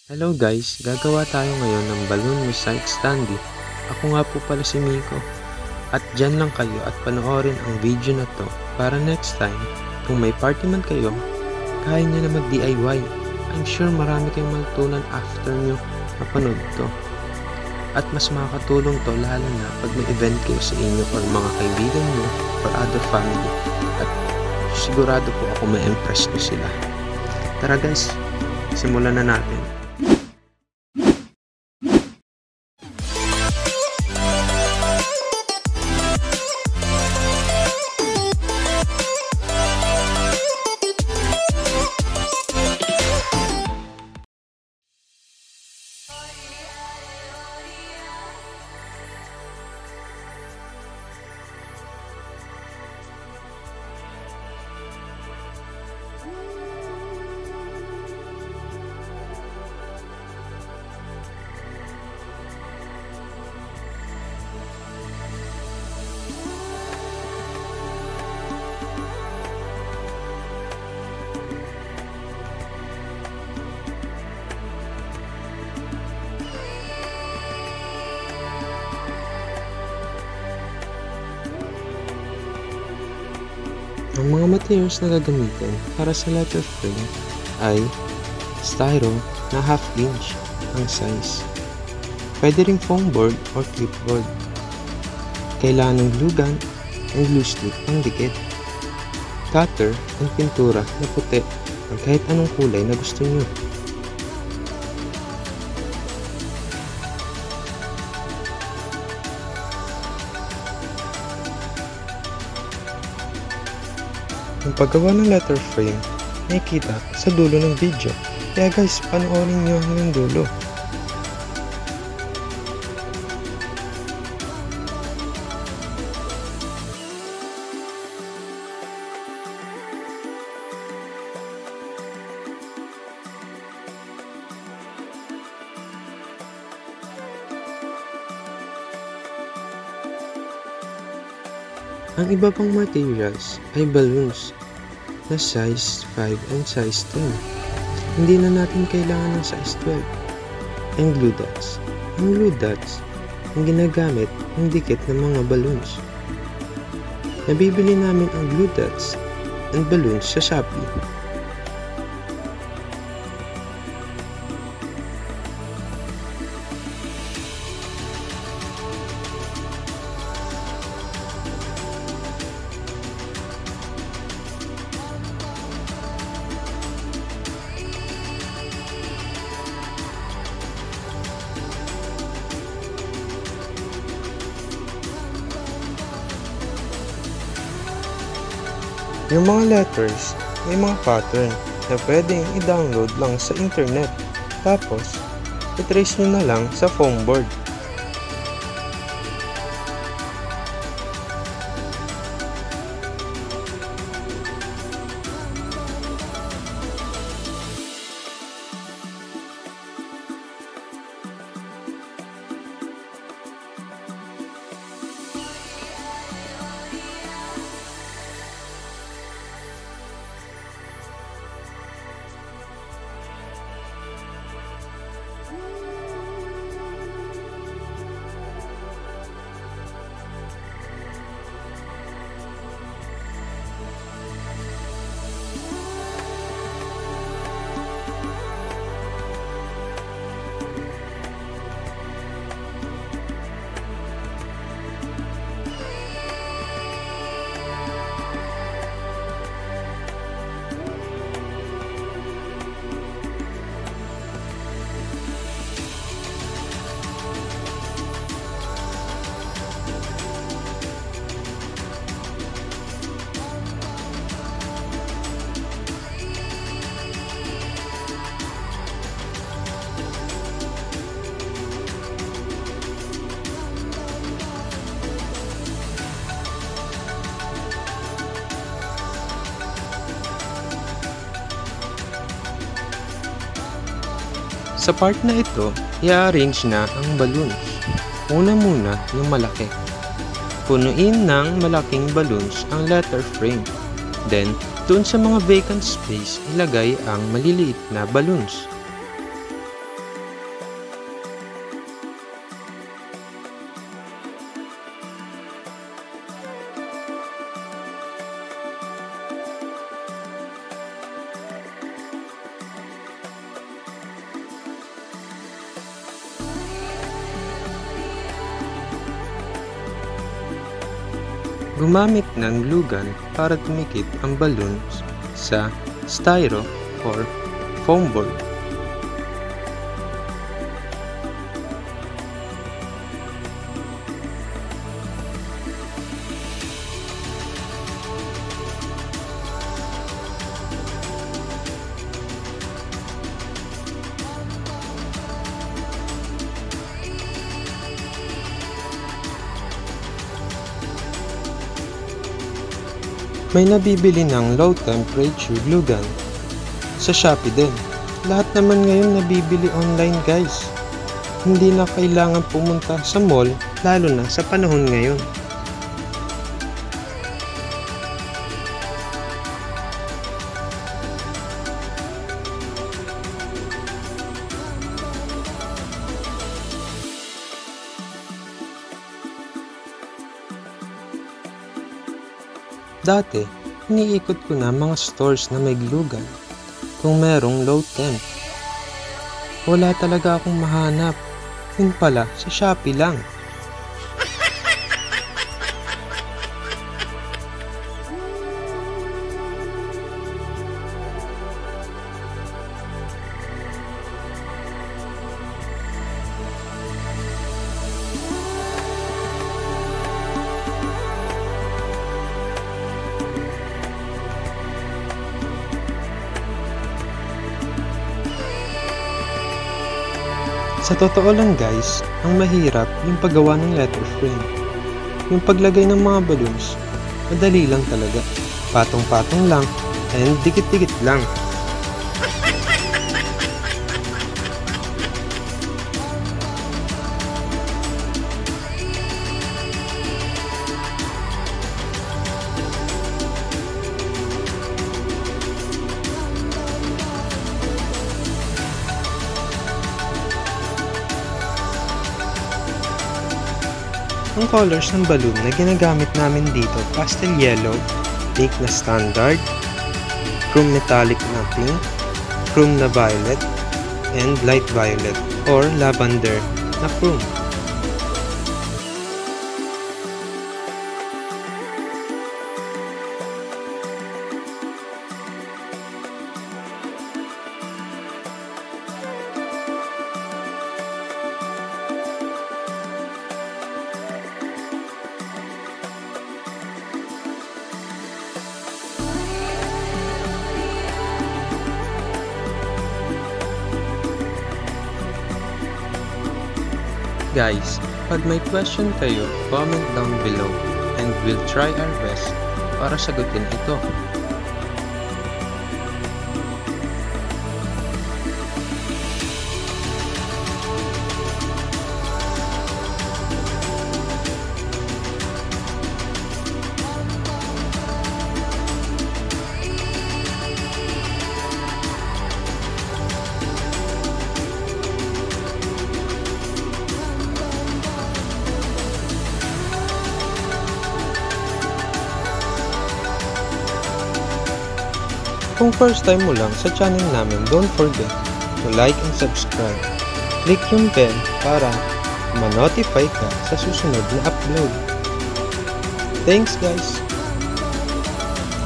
Hello guys, gagawa tayo ngayon ng balloon Mosaic Standee. Ako nga po pala si Miko. At dyan lang kayo at panoorin ang video na to para next time, kung may party man kayo, kaya nyo na mag-DIY. I'm sure marami kayong matutunan after nyo mapanood to. At mas makakatulong to lalo na pag may event kayo sa inyo or mga kaibigan nyo or other family. At sigurado po ako ma-impress nyo sila. Tara guys, simulan na natin. Ang mga materials na gagamitin para sa letter frame ay styro na 1/2 inch ang size. Pwede ring foam board or clipboard. Kailangan ng glue gun and glue stick pang dikit. Cutter and pintura na puti o kahit anong kulay na gusto nyo. Ang paggawa ng letter frame nakikita sa dulo ng video. Kaya guys, panoorin nyo hanggang dulo. Ang iba pang materials ay balloons na size 5 and size 10. Hindi na natin kailangan ng size 12. And glue dots. Ang glue dots ang ginagamit ng dikit ng mga balloons. Nabibili namin ang glue dots and balloons sa Shopee. Yung mga letters, may mga pattern na pwedeng i-download lang sa internet. Tapos, i-trace nyo na lang sa foam board. Sa part na ito, i-arrange na ang balloons. Una muna yung malaki. Punuin ng malaking balloons ang letter frame. Then, doon sa mga vacant space, ilagay ang maliliit na balloons. Gumamit ng glue gun para tumikit ang balloon sa styro or foam board. May nabibili ng low temperature glue gun sa Shopee din. Lahat naman ngayon nabibili online guys. Hindi na kailangan pumunta sa mall, lalo na sa panahon ngayon. Dati, iniikot ko na mga stores na may glue gun kung merong low temp. Wala talaga akong mahanap. Yun pala, sa Shopee lang. Sa totoo lang guys, ang mahirap yung paggawa ng letter frame. Yung paglagay ng mga balloons, madali lang talaga. Patong-patong lang and dikit-dikit lang. Ang colors ng balloon na ginagamit namin dito, pastel yellow, pink na standard, chrome metallic na pink, chrome na violet, and light violet or lavender na chrome. Guys, pag may question kayo, comment down below and we'll try our best para sagutin ito. Kung first time mo lang sa channel namin, don't forget to like and subscribe. Click yung bell para ma-notify ka sa susunod na upload. Thanks guys!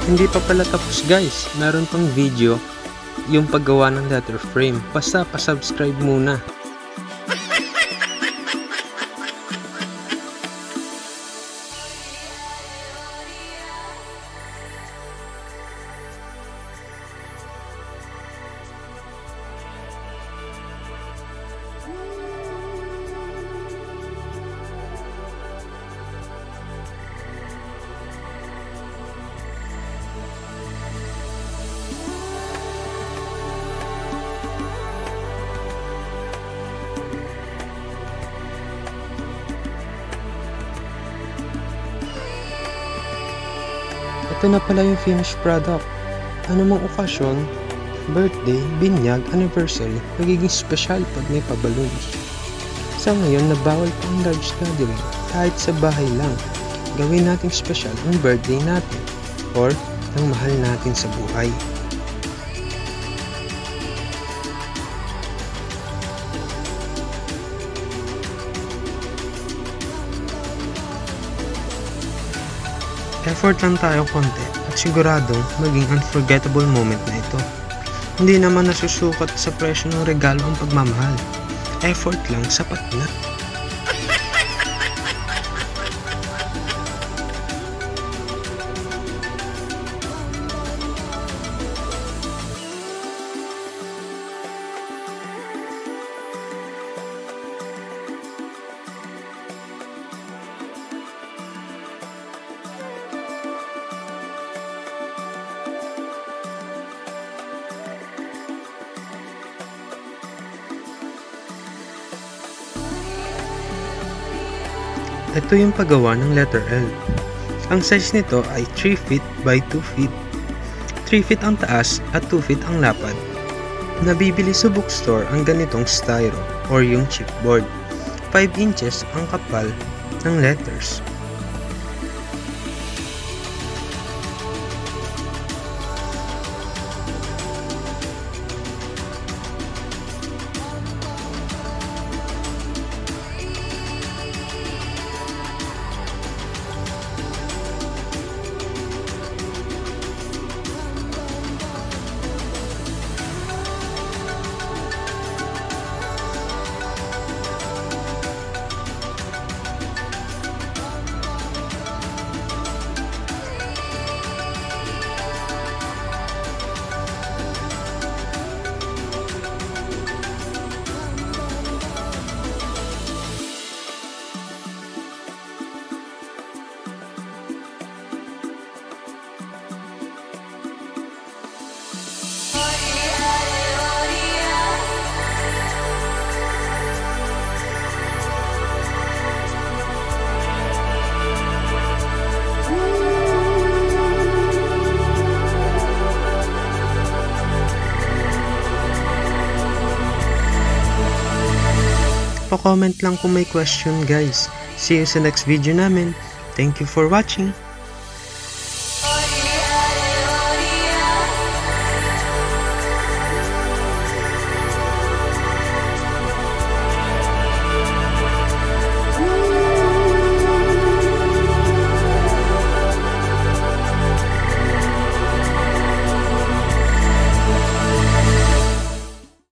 Hindi pa pala tapos guys, meron pang video yung paggawa ng letter frame. Basta pa-subscribe muna. Ito na pala yung finished product. Ano mang okasyon, birthday, binyag, anniversary, magiging special pag may pa-balloons. Sa ngayon, nabawal pa ang large gathering. Kahit sa bahay lang, gawin natin special ang birthday natin or ang mahal natin sa buhay. Effort lang tayo konti at siguradong maging unforgettable moment na ito. Hindi naman nasusukat sa presyo ng regalo ang pagmamahal. Effort lang, sapat na. Ito yung paggawa ng letter L. Ang size nito ay 3 feet by 2 feet. 3 feet ang taas at 2 feet ang lapad. Nabibili sa bookstore ang ganitong styro or yung chipboard. 5 inches ang kapal ng letters. Pa-comment lang kung may question guys. See you sa next video namin. Thank you for watching.